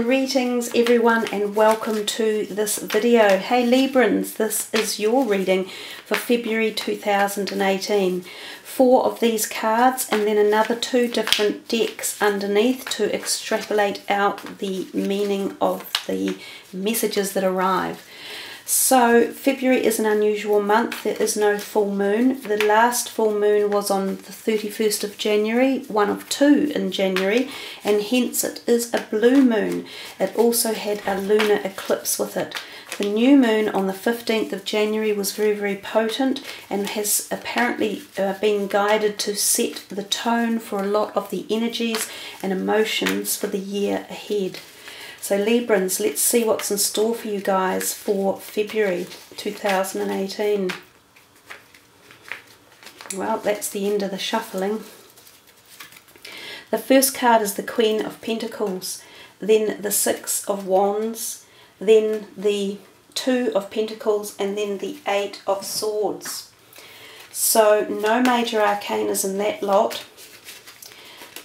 Greetings everyone and welcome to this video. Hey Librans, this is your reading for February 2018. 4 of these cards and then another 2 different decks underneath to extrapolate out the meaning of the messages that arrive. So February is an unusual month. There is no full moon. The last full moon was on the 31st of January, one of 2 in January, and hence it is a blue moon. It also had a lunar eclipse with it. The new moon on the 15th of January was very, very potent and has apparently been guided to set the tone for a lot of the energies and emotions for the year ahead. So Librans, let's see what's in store for you guys for February 2018. Well, that's the end of the shuffling. The first card is the Queen of Pentacles, then the 6 of Wands, then the 2 of Pentacles, and then the 8 of Swords. So no major arcanas in that lot.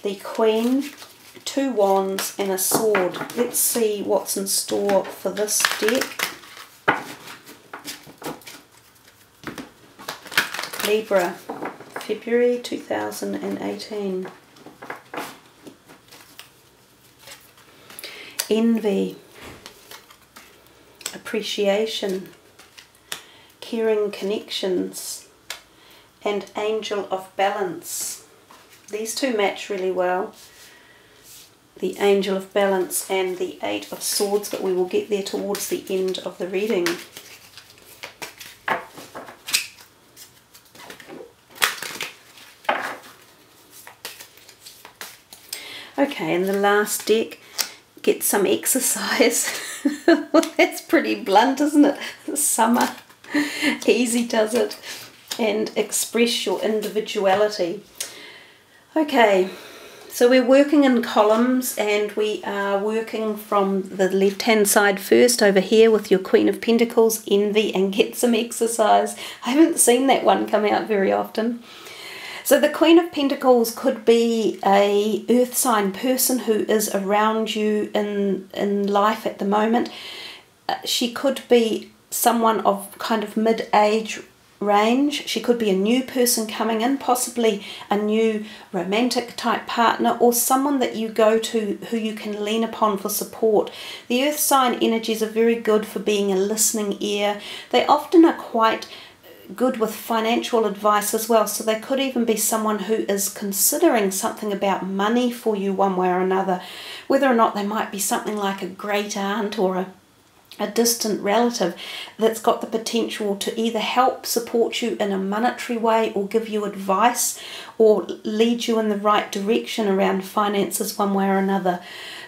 The Queen, 2 wands and a sword. Let's see what's in store for this deck. Libra, February 2018. Envy, appreciation, caring connections, and Angel of Balance. These 2 match really well. The Angel of Balance and the 8 of Swords, but we will get there towards the end of the reading. Okay, and the last deck, get some exercise. That's pretty blunt, isn't it? Summer, easy does it. And express your individuality. Okay. So we're working in columns and we are working from the left hand side first over here with your Queen of Pentacles, Envy, and get some exercise. I haven't seen that one come out very often. So the Queen of Pentacles could be a earth sign person who is around you in life at the moment. She could be someone of kind of mid-age range. She could be a new person coming in, possibly a new romantic type partner, or someone that you go to who you can lean upon for support. The earth sign energies are very good for being a listening ear. They often are quite good with financial advice as well, so they could even be someone who is considering something about money for you one way or another, whether or not they might be something like a great aunt or a distant relative that's got the potential to either help support you in a monetary way or give you advice or lead you in the right direction around finances one way or another.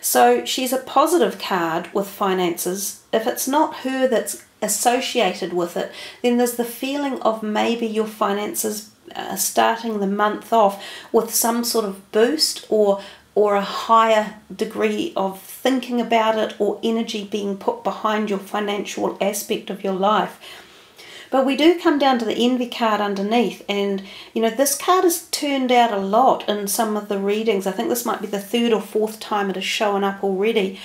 So she's a positive card with finances. If it's not her that's associated with it, then there's the feeling of maybe your finances starting the month off with some sort of boost or a higher degree of thinking about it or energy being put behind your financial aspect of your life. But we do come down to the Envy card underneath, and you know, this card has turned out a lot in some of the readings. I think this might be the 3rd or 4th time it has shown up already.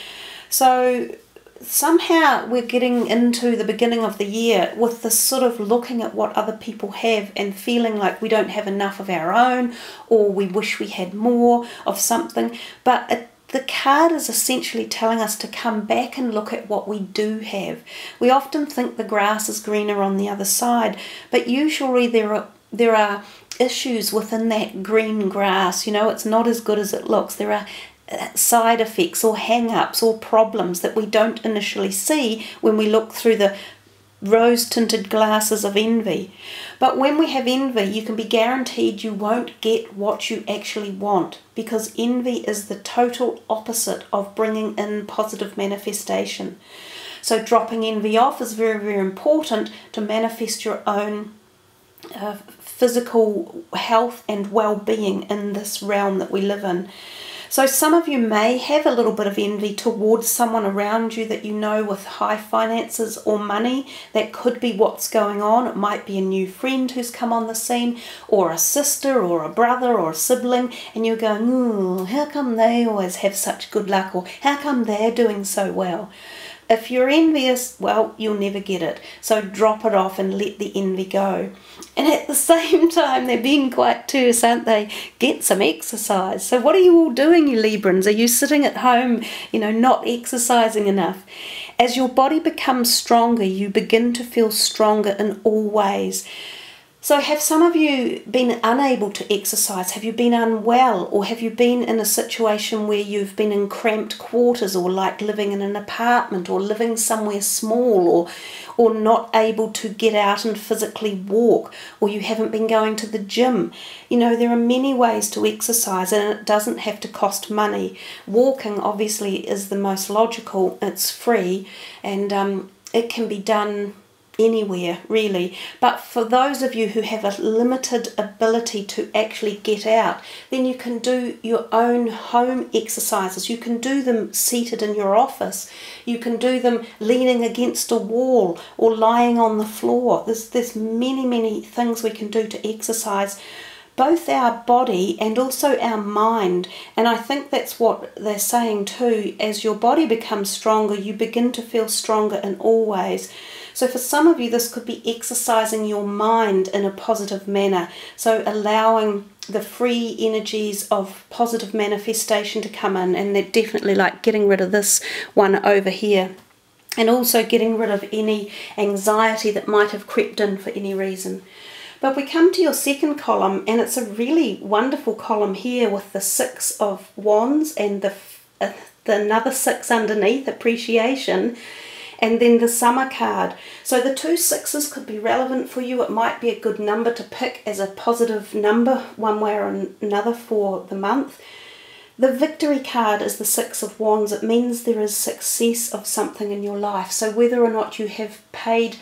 So somehow we're getting into the beginning of the year with this sort of looking at what other people have and feeling like we don't have enough of our own, or we wish we had more of something. But the card is essentially telling us to come back and look at what we do have. We often think the grass is greener on the other side, but usually there are issues within that green grass. You know, it's not as good as it looks. There are side effects or hang-ups or problems that we don't initially see when we look through the rose-tinted glasses of envy. But when we have envy, you can be guaranteed you won't get what you actually want, because envy is the total opposite of bringing in positive manifestation. So dropping envy off is very, very important to manifest your own physical health and well-being in this realm that we live in. So some of you may have a little bit of envy towards someone around you that you know with high finances or money. That could be what's going on. It might be a new friend who's come on the scene, or a sister or a brother or a sibling, and you're going, ooh, how come they always have such good luck, or how come they're doing so well? If you're envious, well, you'll never get it. So drop it off and let the envy go. And at the same time, they're being quite terse, aren't they? Get some exercise. So what are you all doing, you Librans? Are you sitting at home, not exercising enough? As your body becomes stronger, you begin to feel stronger in all ways. So have some of you been unable to exercise? Have you been unwell? Or have you been in a situation where you've been in cramped quarters, or like living in an apartment, or living somewhere small, or not able to get out and physically walk, or you haven't been going to the gym? There are many ways to exercise, and it doesn't have to cost money. Walking obviously is the most logical. It's free, and it can be done anywhere really. But for those of you who have a limited ability to actually get out, then you can do your own home exercises. You can do them seated in your office. You can do them leaning against a wall or lying on the floor. There's many things we can do to exercise both our body and also our mind. And I think that's what they're saying too. As your body becomes stronger, you begin to feel stronger in all ways. So for some of you, this could be exercising your mind in a positive manner. So allowing the free energies of positive manifestation to come in. And they're definitely like getting rid of this one over here. And also getting rid of any anxiety that might have crept in for any reason. But we come to your second column, and it's a really wonderful column here with the 6 of Wands and the another 6 underneath, appreciation. And then the Summer card. So the 2 6s could be relevant for you. It might be a good number to pick as a positive number one way or another for the month. The Victory card is the 6 of Wands. It means there is success of something in your life. So whether or not you have paid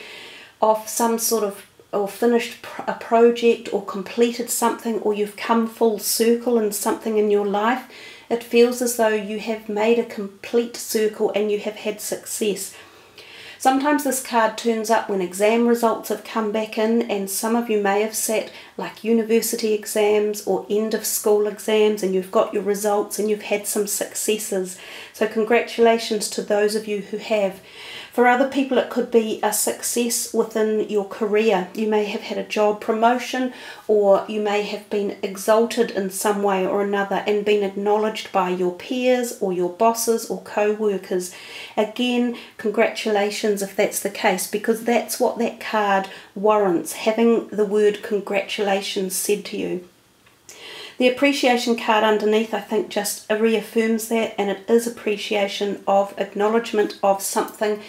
off some sort of, or finished a project, or completed something, or you've come full circle in something in your life, it feels as though you have made a complete circle and you have had success. Sometimes this card turns up when exam results have come back in, and some of you may have sat like university exams or end of school exams, and you've got your results and you've had some successes. So congratulations to those of you who have. For other people, it could be a success within your career. You may have had a job promotion, or you may have been exalted in some way or another and been acknowledged by your peers or your bosses or co-workers. Again, congratulations if that's the case, because that's what that card warrants, having the word congratulations said to you. The appreciation card underneath, I think, just reaffirms that, and it is appreciation of acknowledgement of something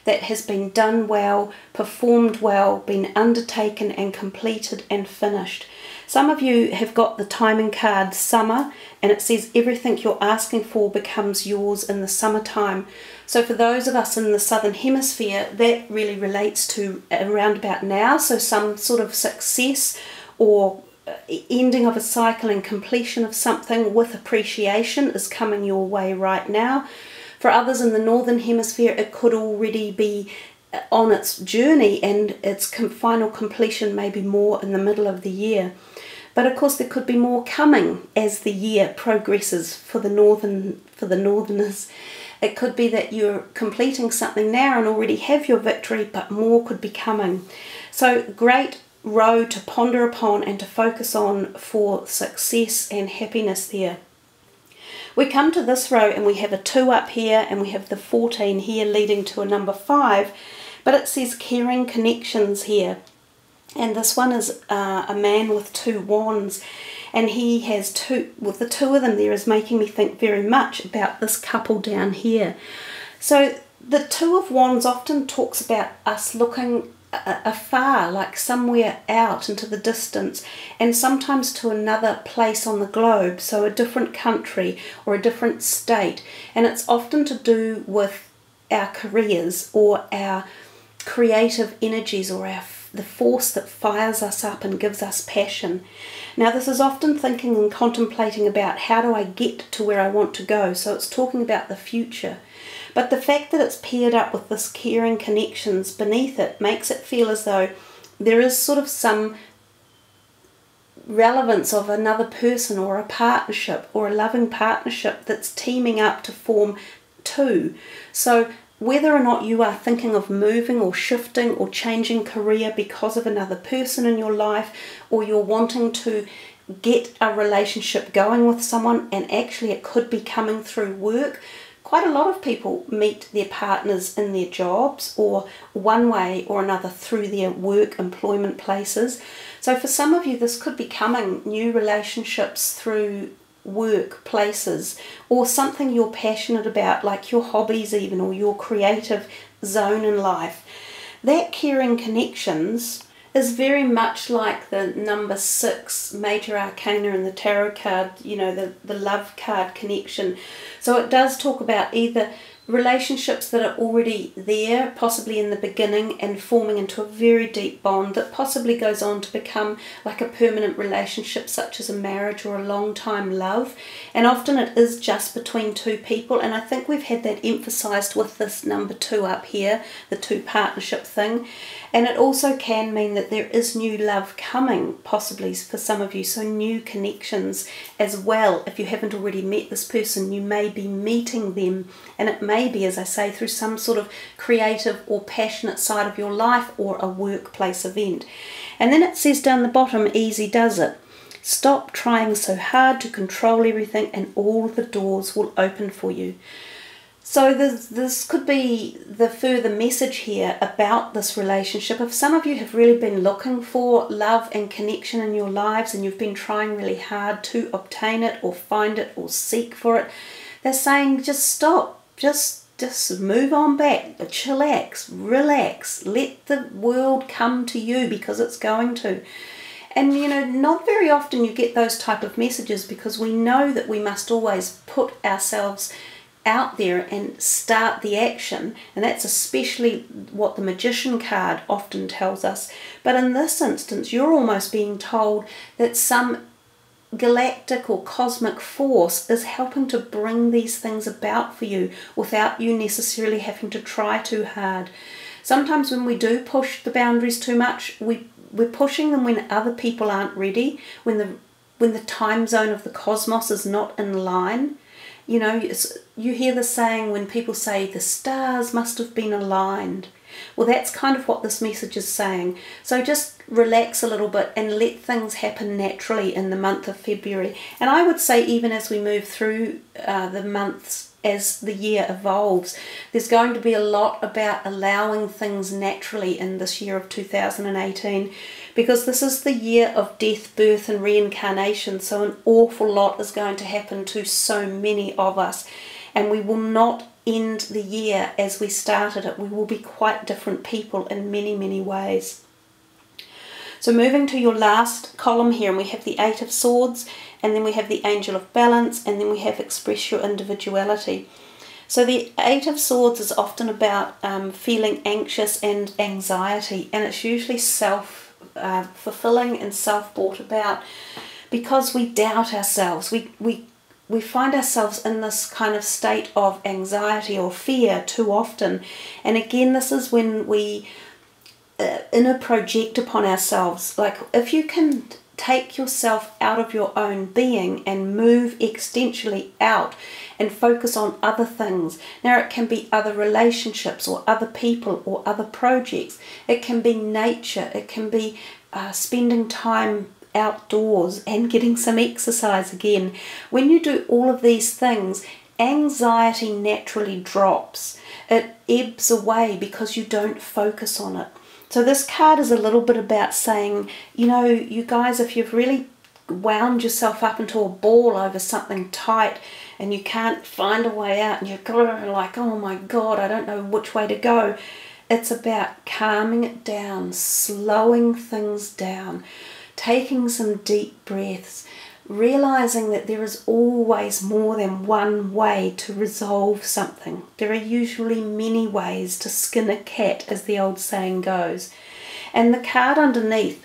that has been done well, performed well, been undertaken and completed and finished. Some of you have got the timing card Summer, and it says everything you're asking for becomes yours in the summertime. So for those of us in the Southern Hemisphere, that really relates to around about now. So some sort of success or ending of a cycle and completion of something with appreciation is coming your way right now. For others in the Northern Hemisphere, it could already be on its journey, and its final completion may be more in the middle of the year. But of course there could be more coming as the year progresses for the Northerners. It could be that you're completing something now and already have your victory, but more could be coming. So great row to ponder upon and to focus on for success and happiness there. We come to this row and we have a 2 up here, and we have the 14 here leading to a number 5, but it says caring connections here. And this one is a man with 2 wands, and he has 2, with the 2 of them there is making me think very much about this couple down here. So the 2 of wands often talks about us looking afar, like somewhere out into the distance, and sometimes to another place on the globe, so a different country or a different state. And it's often to do with our careers or our creative energies or the force that fires us up and gives us passion. Now this is often thinking and contemplating about how do I get to where I want to go. So it's talking about the future. But the fact that it's paired up with this caring connections beneath it makes it feel as though there is sort of some relevance of another person or a partnership or a loving partnership that's teaming up to form two. So whether or not you are thinking of moving or shifting or changing career because of another person in your life, or you're wanting to get a relationship going with someone and actually it could be coming through work. Quite a lot of people meet their partners in their jobs or one way or another through their work employment places. So for some of you, this could be coming new relationships through work places, or something you're passionate about, like your hobbies even, or your creative zone in life. That caring connections is very much like the number 6 major arcana in the tarot card, you know, the love card connection. So it does talk about either relationships that are already there, possibly in the beginning, and forming into a very deep bond that possibly goes on to become like a permanent relationship, such as a marriage or a long-time love. And often it is just between two people, and I think we've had that emphasized with this number 2 up here, the 2 partnership thing. And it also can mean that there is new love coming, possibly for some of you, so new connections as well. If you haven't already met this person, you may be meeting them, and it may be, as I say, through some sort of creative or passionate side of your life or a workplace event. And then it says down the bottom, easy does it. Stop trying so hard to control everything and all the doors will open for you. So this could be the further message here about this relationship. If some of you have really been looking for love and connection in your lives and you've been trying really hard to obtain it or find it or seek for it, they're saying just stop, just move on back, chillax, relax, let the world come to you because it's going to. And you know, not very often you get those type of messages because we know that we must always put ourselves out there and start the action, and that's especially what the Magician card often tells us. But in this instance, you're almost being told that some galactic or cosmic force is helping to bring these things about for you without you necessarily having to try too hard. Sometimes when we do push the boundaries too much, we're pushing them when other people aren't ready, when the time zone of the cosmos is not in line. You know, you hear the saying when people say the stars must have been aligned. Well, that's kind of what this message is saying. So just relax a little bit and let things happen naturally in the month of February. And I would say even as we move through the months, as the year evolves, there's going to be a lot about allowing things naturally in this year of 2018, because this is the year of death, birth and reincarnation. So an awful lot is going to happen to so many of us, and we will not end the year as we started it. We will be quite different people in many, many ways. So moving to your last column here, and we have the 8 of Swords, and then we have the Angel of Balance, and then we have Express Your Individuality. So the 8 of Swords is often about feeling anxious and anxiety, and it's usually self-fulfilling and self-brought about because we doubt ourselves. We find ourselves in this kind of state of anxiety or fear too often. And again, this is when we inner project upon ourselves. Like if you can take yourself out of your own being and move existentially out and focus on other things. Now it can be other relationships or other people or other projects. It can be nature. It can be spending time outdoors and getting some exercise again. When you do all of these things, anxiety naturally drops. It ebbs away because you don't focus on it. So this card is a little bit about saying, you know, you guys, if you've really wound yourself up into a ball over something tight and you can't find a way out and you're like, oh my God, I don't know which way to go. It's about calming it down, slowing things down, taking some deep breaths, realizing that there is always more than one way to resolve something. There are usually many ways to skin a cat, as the old saying goes. And the card underneath,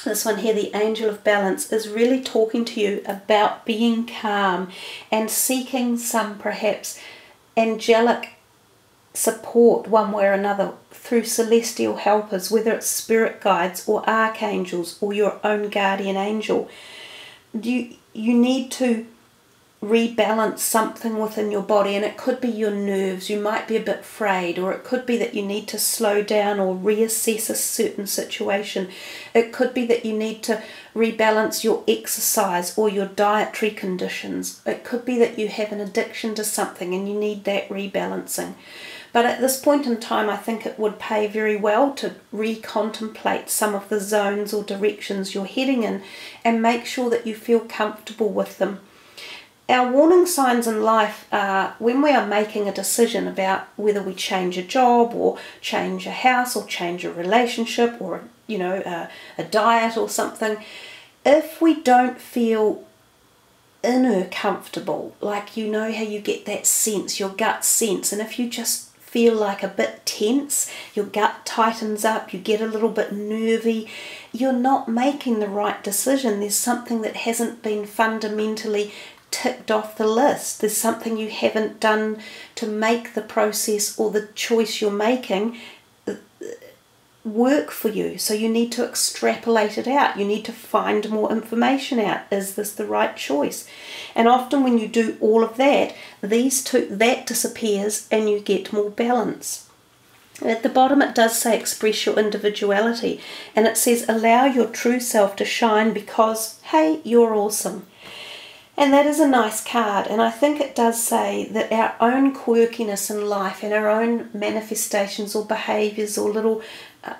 this one here, the Angel of Balance, is really talking to you about being calm and seeking some perhaps angelic support one way or another through celestial helpers, whether it's spirit guides or archangels or your own guardian angel. You need to rebalance something within your body, and it could be your nerves. You might be a bit frayed, or it could be that you need to slow down or reassess a certain situation. It could be that you need to rebalance your exercise or your dietary conditions. It could be that you have an addiction to something and you need that rebalancing. But at this point in time, I think it would pay very well to recontemplate some of the zones or directions you're heading in and make sure that you feel comfortable with them. Our warning signs in life are when we are making a decision about whether we change a job or change a house or change a relationship or, a diet or something. If we don't feel inner comfortable, like how you get that sense, your gut sense, and if you just feel like a bit tense, your gut tightens up, you get a little bit nervy, you're not making the right decision. There's something that hasn't been fundamentally ticked off the list. There's something you haven't done to make the process or the choice you're making work for you. So you need to extrapolate it out. You need to find more information out. Is this the right choice? And often when you do all of that, that disappears and you get more balance. At the bottom it does say express your individuality, and it says allow your true self to shine because, hey, you're awesome. And that is a nice card, and I think it does say that our own quirkiness in life and our own manifestations or behaviours or little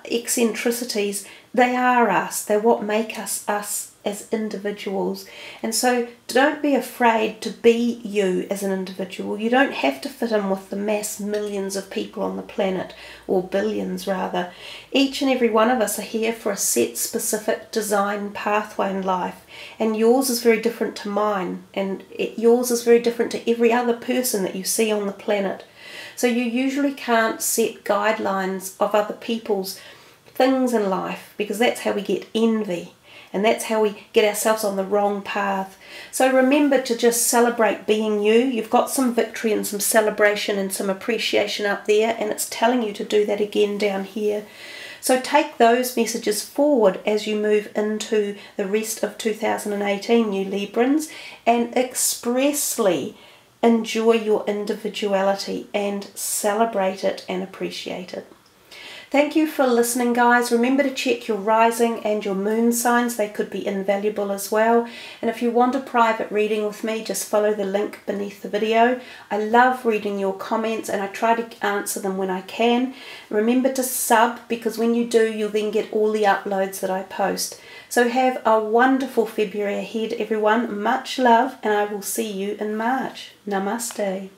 eccentricities, they are us. They're what make us us as individuals. And so don't be afraid to be you as an individual. You don't have to fit in with the mass millions of people on the planet, or billions rather. Each and every one of us are here for a set specific design pathway in life, and yours is very different to mine, and yours is very different to every other person that you see on the planet. So you usually can't set guidelines of other people's things in life, because that's how we get envy. And that's how we get ourselves on the wrong path. So remember to just celebrate being you. You've got some victory and some celebration and some appreciation up there, and it's telling you to do that again down here. So take those messages forward as you move into the rest of 2018, you Librans, and expressly enjoy your individuality and celebrate it and appreciate it. Thank you for listening, guys. Remember to check your rising and your moon signs. They could be invaluable as well. And if you want a private reading with me, just follow the link beneath the video. I love reading your comments and I try to answer them when I can. Remember to sub, because when you do, you'll then get all the uploads that I post. So have a wonderful February ahead, everyone. Much love, and I will see you in March. Namaste.